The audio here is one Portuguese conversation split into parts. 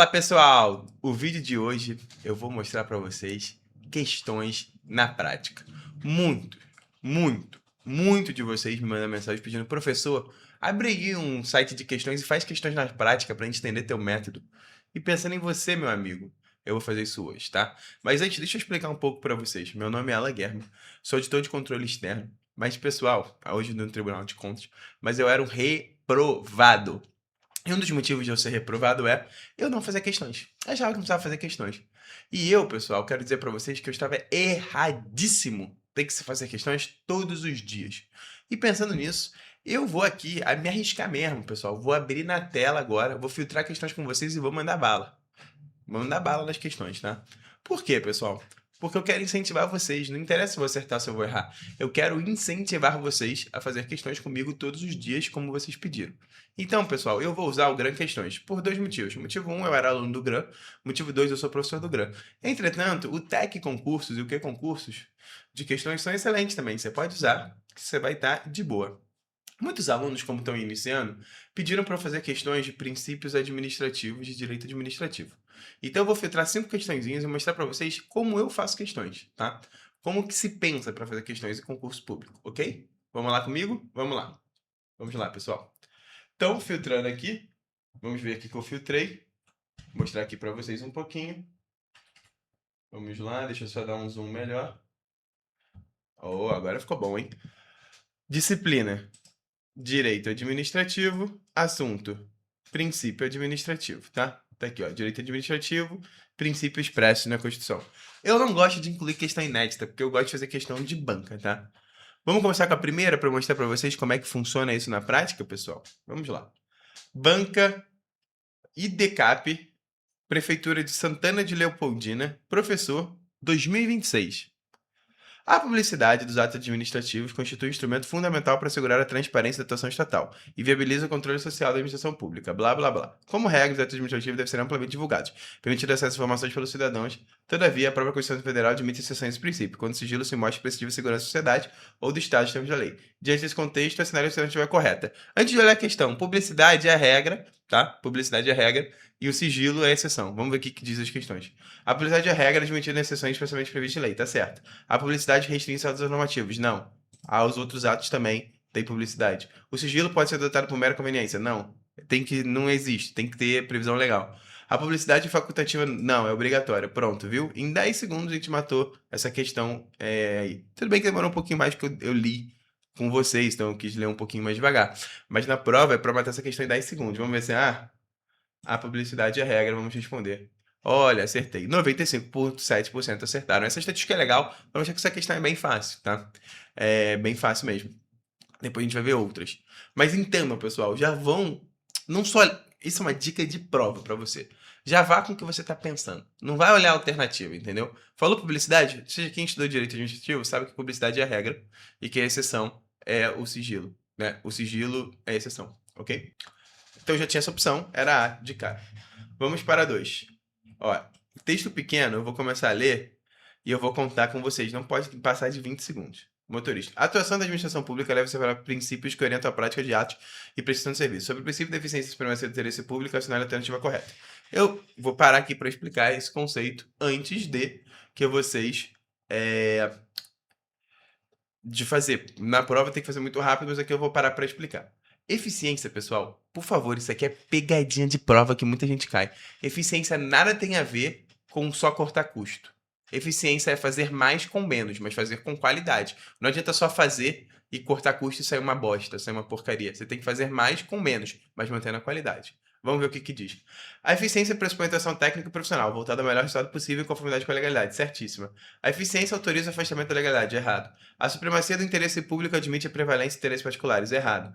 Fala pessoal, o vídeo de hoje eu vou mostrar para vocês questões na prática. Muito de vocês me mandam mensagem pedindo, professor, abre aí um site de questões e faz questões na prática para a gente entender teu método. E pensando em você, meu amigo, eu vou fazer isso hoje, tá? Mas antes, deixa eu explicar um pouco para vocês. Meu nome é Alan Guerra, sou editor de controle externo, mas pessoal, hoje no Tribunal de Contas, mas eu era um reprovado. E um dos motivos de eu ser reprovado é eu não fazer questões. Eu achava que não precisava fazer questões. E eu, pessoal, quero dizer para vocês que eu estava erradíssimo. Tem que se fazer questões todos os dias. E pensando nisso, eu vou aqui me arriscar mesmo, pessoal. Vou abrir na tela agora, vou filtrar questões com vocês e vou mandar bala. Vou mandar bala nas questões, tá? Por quê, pessoal? Porque eu quero incentivar vocês. Não interessa se eu vou acertar ou se eu vou errar. Eu quero incentivar vocês a fazer questões comigo todos os dias, como vocês pediram. Então, pessoal, eu vou usar o GRAM Questões por dois motivos. Motivo 1, eu era aluno do GRAM. Motivo 2, eu sou professor do GRAM. Entretanto, o TEC Concursos e o Q Concursos de questões são excelentes também. Você pode usar, que você vai estar de boa. Muitos alunos, como estão iniciando, pediram para eu fazer questões de princípios administrativos de direito administrativo. Então eu vou filtrar 5 questõezinhas e mostrar para vocês como eu faço questões, tá? Como que se pensa para fazer questões em concurso público, ok? Vamos lá comigo? Vamos lá. Vamos lá, pessoal. Então, filtrando aqui, vamos ver aqui que eu filtrei. Vou mostrar aqui para vocês um pouquinho. Vamos lá, deixa eu só dar um zoom melhor. Oh, agora ficou bom, hein? Disciplina. Direito administrativo, assunto, princípio administrativo, tá? Tá aqui, ó, direito administrativo, princípio expresso na Constituição. Eu não gosto de incluir questão inédita, porque eu gosto de fazer questão de banca, tá? Vamos começar com a primeira para mostrar para vocês como é que funciona isso na prática, pessoal? Vamos lá. Banca IDCAP, Prefeitura de Santana de Leopoldina, professor, 2026. A publicidade dos atos administrativos constitui um instrumento fundamental para assegurar a transparência da atuação estatal e viabiliza o controle social da administração pública, blá blá blá. Como regra, os atos administrativos devem ser amplamente divulgados, permitindo acesso a informações pelos cidadãos. Todavia, a própria Constituição Federal admite exceções a esse princípio, quando o sigilo se mostra expressivo de segurança da sociedade ou do Estado em termos da lei. Diante desse contexto, assinale a alternativa correta. Antes de olhar a questão, publicidade é a regra, tá? Publicidade é a regra e o sigilo é a exceção. Vamos ver o que diz as questões. A publicidade é a regra admitida em exceções especialmente previstas em lei, tá certo. A publicidade restringe atos normativos. Não. Aos outros atos também tem publicidade. O sigilo pode ser adotado por mera conveniência. Não. Não existe. Tem que ter previsão legal. A publicidade facultativa, não, é obrigatória. Pronto, viu? Em 10 segundos a gente matou essa questão aí. Tudo bem que demorou um pouquinho mais, porque eu li com vocês, então eu quis ler um pouquinho mais devagar. Mas na prova é para matar essa questão em 10 segundos. Vamos ver se, a publicidade é a regra, vamos responder. Olha, acertei. 95,7% acertaram. Essa estatística é legal, vamos mostrar que essa questão é bem fácil, tá? É bem fácil mesmo. Depois a gente vai ver outras. Mas entendam, pessoal, já vão. Não só. Isso é uma dica de prova para você. Já vá com o que você está pensando. Não vai olhar a alternativa, entendeu? Falou publicidade? Seja quem estudou direito administrativo, sabe que publicidade é a regra e que a exceção é o sigilo, né? O sigilo é a exceção, ok? Então já tinha essa opção, era A de cara. Vamos para 2. Ó, texto pequeno, eu vou começar a ler e eu vou contar com vocês. Não pode passar de 20 segundos. Motorista. A atuação da administração pública leva-se para princípios que orientam a prática de atos e prestação de serviço. Sobre o princípio da eficiência e supremacia do interesse público, assinale a alternativa correta. Eu vou parar aqui para explicar esse conceito antes que vocês de fazer. Na prova tem que fazer muito rápido, mas aqui eu vou parar para explicar. Eficiência, pessoal, por favor, isso aqui é pegadinha de prova que muita gente cai. Eficiência nada tem a ver com só cortar custo. Eficiência é fazer mais com menos, mas fazer com qualidade. Não adianta só fazer e cortar custo e sair uma bosta, sair uma porcaria. Você tem que fazer mais com menos, mas mantendo a qualidade. Vamos ver o que diz. A eficiência pressupõe atuação técnica e profissional, voltada ao melhor resultado possível em conformidade com a legalidade. Certíssima. A eficiência autoriza o afastamento da legalidade. Errado. A supremacia do interesse público admite a prevalência de interesses particulares. Errado.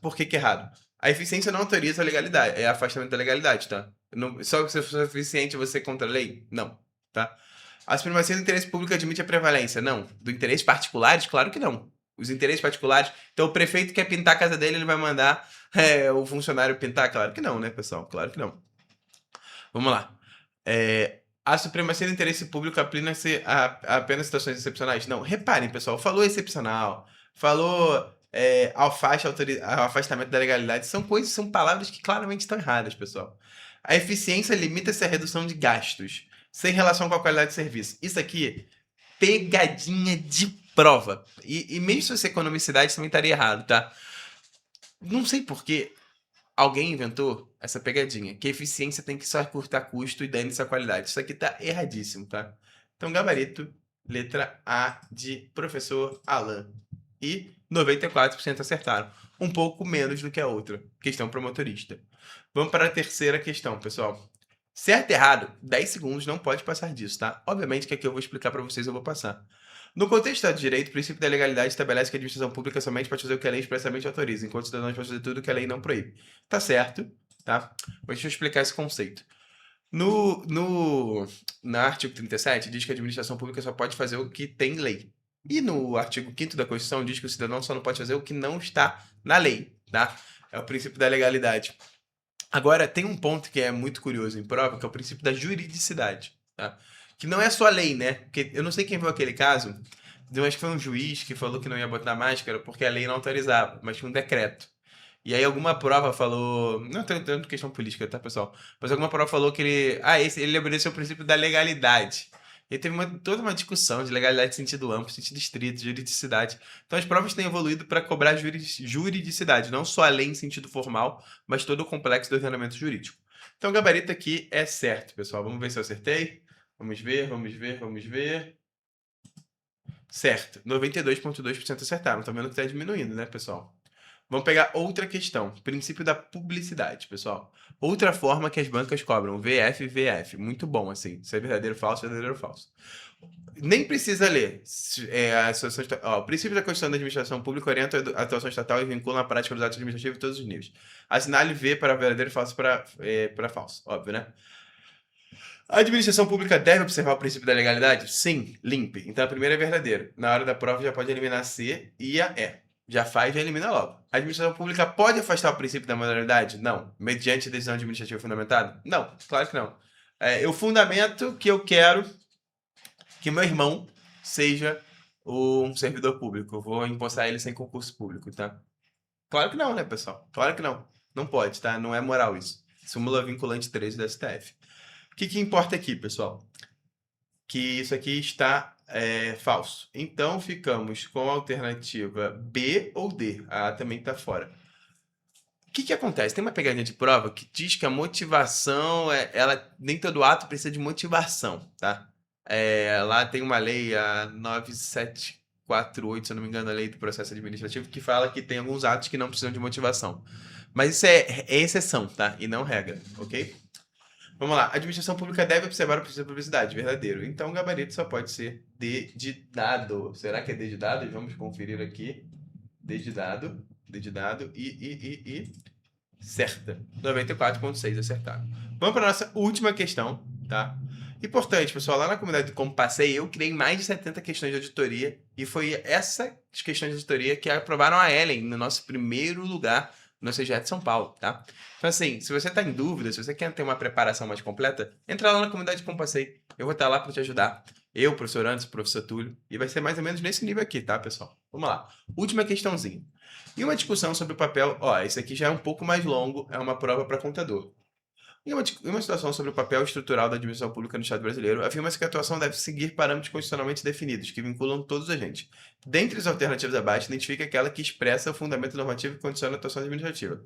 Por que errado? A eficiência não autoriza a legalidade, é afastamento da legalidade, tá? Não, só se for eficiente você contra a lei? Não, tá? A supremacia do interesse público admite a prevalência? Não. Do interesse particulares? Claro que não. Os interesses particulares... Então o prefeito quer pintar a casa dele, ele vai mandar o funcionário pintar? Claro que não, né, pessoal? Claro que não. Vamos lá. A supremacia do interesse público aplica-se a apenas situações excepcionais? Não. Reparem, pessoal, falou excepcional, falou afastamento da legalidade, são palavras que claramente estão erradas, pessoal. A eficiência limita-se à redução de gastos, sem relação com a qualidade de serviço. Isso aqui, pegadinha de prova. E mesmo se fosse economicidade, também estaria errado, tá? Não sei por que alguém inventou essa pegadinha, que a eficiência tem que só cortar custo e dane-se a qualidade. Isso aqui tá erradíssimo, tá? Então, gabarito, letra A de professor Alan. E 94% acertaram. Um pouco menos do que a outra. Questão para motorista. Vamos para a terceira questão, pessoal. Certo e errado, 10 segundos, não pode passar disso, tá? Obviamente que aqui eu vou explicar para vocês, eu vou passar. No contexto do Estado de Direito, o princípio da legalidade estabelece que a administração pública somente pode fazer o que a lei expressamente autoriza, enquanto os cidadãos podem fazer tudo o que a lei não proíbe. Tá certo, tá? Mas deixa eu explicar esse conceito. No artigo 37, diz que a administração pública só pode fazer o que tem lei. E no artigo 5º da Constituição, diz que o cidadão só não pode fazer o que não está na lei, tá? É o princípio da legalidade. Agora, tem um ponto que é muito curioso em prova, que é o princípio da juridicidade, tá? Que não é só a lei, né? Porque eu não sei quem viu aquele caso, eu acho que foi um juiz que falou que não ia botar máscara porque a lei não autorizava, mas tinha um decreto. E aí alguma prova falou, não tem tanto questão política, tá, pessoal? Mas alguma prova falou que ele obedeceu o princípio da legalidade. E teve toda uma discussão de legalidade em sentido amplo, sentido estrito, juridicidade. Então as provas têm evoluído para cobrar juridicidade, não só a lei em sentido formal, mas todo o complexo do ordenamento jurídico. Então o gabarito aqui é certo, pessoal. Vamos ver se eu acertei. Vamos ver, vamos ver, vamos ver. Certo, 92,2% acertaram. Tá vendo que tá diminuindo, né, pessoal? Vamos pegar outra questão. Princípio da publicidade, pessoal. Outra forma que as bancas cobram. VF, VF. Muito bom, assim. Se é verdadeiro ou falso, verdadeiro ou falso. Nem precisa ler. O princípio da Constituição da Administração Pública orienta a atuação estatal e vincula a prática dos atos administrativos em todos os níveis. Assinale V para verdadeiro e falso para falso. Óbvio, né? A administração pública deve observar o princípio da legalidade? Sim, limpe. Então a primeira é verdadeiro. Na hora da prova já pode eliminar C e a E. Já faz, já elimina logo. A administração pública pode afastar o princípio da moralidade? Não. Mediante decisão administrativa fundamentada? Não, claro que não. Eu fundamento que eu quero que meu irmão seja um servidor público. Eu vou empossar ele sem concurso público, tá? Claro que não, né, pessoal? Claro que não. Não pode, tá? Não é moral isso. Súmula vinculante 13 da STF. O que importa aqui, pessoal? Que isso aqui está falso. Então, ficamos com a alternativa B ou D. A A também está fora. O que acontece? Tem uma pegadinha de prova que diz que a motivação, nem todo ato precisa de motivação, tá? Lá tem uma lei, a 9748, se eu não me engano, a lei do processo administrativo, que fala que tem alguns atos que não precisam de motivação. Mas isso é exceção, tá? E não regra, ok? Vamos lá. A administração pública deve observar o princípio da publicidade, verdadeiro. Então, o gabarito só pode ser D de dado. Será que é D de dado? Vamos conferir aqui. D de dado. D de dado. E certa. 94,6 acertado. Vamos para a nossa última questão, tá? Importante, pessoal. Lá na comunidade do Como Passei, eu criei mais de 70 questões de auditoria. E foi essas questões de auditoria que aprovaram a Ellen no nosso primeiro lugar no CGE de São Paulo, tá? Então, assim, se você tá em dúvida, se você quer ter uma preparação mais completa, entra lá na comunidade Como Passei. Eu vou estar lá para te ajudar. Eu, professor Anderson, professor Túlio. E vai ser mais ou menos nesse nível aqui, tá, pessoal? Vamos lá. Última questãozinha. E uma discussão sobre o papel. Esse aqui já é um pouco mais longo, é uma prova para contador. Em uma situação sobre o papel estrutural da administração pública no Estado brasileiro, afirma-se que a atuação deve seguir parâmetros constitucionalmente definidos, que vinculam todos os agentes. Dentre as alternativas abaixo, identifica aquela que expressa o fundamento normativo que condiciona a atuação administrativa.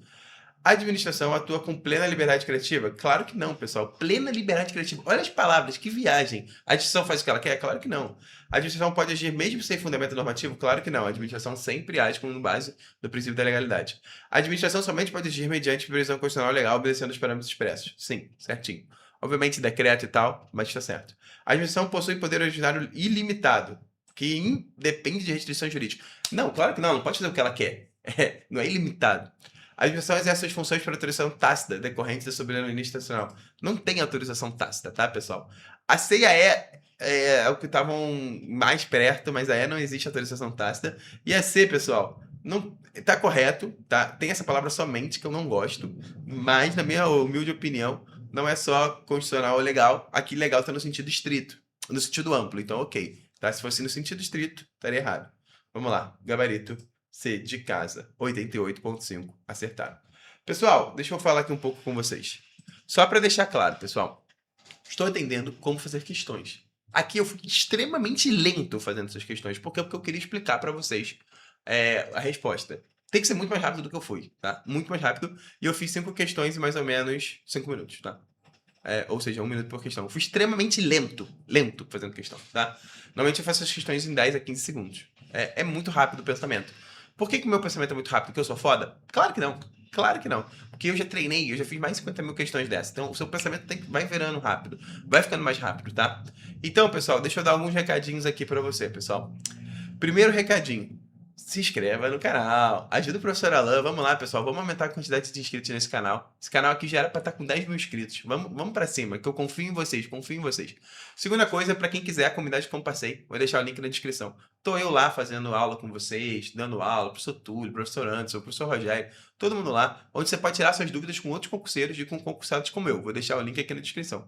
A administração atua com plena liberdade criativa? Claro que não, pessoal. Plena liberdade criativa. Olha as palavras, que viagem. A administração faz o que ela quer? Claro que não. A administração pode agir mesmo sem fundamento normativo? Claro que não. A administração sempre age com base no princípio da legalidade. A administração somente pode agir mediante previsão constitucional legal, obedecendo os parâmetros expressos. Sim, certinho. Obviamente decreto e tal, mas está certo. A administração possui poder ordinário ilimitado, que independe de restrição jurídica. Não, claro que não. Não pode fazer o que ela quer. Não é ilimitado. A administração exerce suas funções por autorização tácita decorrentes da soberania institucional. Não tem autorização tácita, tá, pessoal? A C e a E é o que estavam mais perto, mas a E não existe autorização tácita. E a C, pessoal, não tá correto, tá? Tem essa palavra somente que eu não gosto, mas na minha humilde opinião, não é só constitucional ou legal. Aqui legal tá no sentido estrito, no sentido amplo, então ok. Tá? Se fosse no sentido estrito, estaria errado. Vamos lá, gabarito. C de casa, 88,5. Acertaram. Pessoal, deixa eu falar aqui um pouco com vocês. Só para deixar claro, pessoal, estou entendendo como fazer questões. Aqui eu fui extremamente lento fazendo essas questões, porque eu queria explicar para vocês a resposta. Tem que ser muito mais rápido do que eu fui, tá? Muito mais rápido. E eu fiz 5 questões em mais ou menos 5 minutos, tá? Ou seja, 1 minuto por questão. Eu fui extremamente lento fazendo questão, tá? Normalmente eu faço as questões em 10 a 15 segundos. É muito rápido o pensamento. Por que que o meu pensamento é muito rápido? Porque eu sou foda? Claro que não. Claro que não. Porque eu já treinei, eu já fiz mais de 50 mil questões dessas. Então o seu pensamento vai virando rápido. Vai ficando mais rápido, tá? Então, pessoal, deixa eu dar alguns recadinhos aqui pra você, pessoal. Primeiro recadinho. Se inscreva no canal, ajuda o professor Alan, vamos lá pessoal, vamos aumentar a quantidade de inscritos nesse canal. Esse canal aqui já era para estar com 10 mil inscritos, vamos para cima, que eu confio em vocês, confio em vocês. Segunda coisa, para quem quiser a comunidade como passei, vou deixar o link na descrição. Tô eu lá fazendo aula com vocês, dando aula, professor Túlio, professor Anderson, professor Rogério, todo mundo lá, onde você pode tirar suas dúvidas com outros concurseiros e com concursados como eu, vou deixar o link aqui na descrição.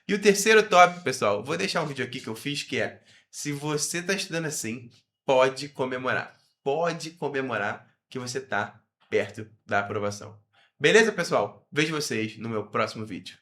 E o terceiro tópico, pessoal, vou deixar um vídeo aqui que eu fiz que é, se você está estudando assim, pode comemorar. Pode comemorar que você está perto da aprovação. Beleza, pessoal? Vejo vocês no meu próximo vídeo.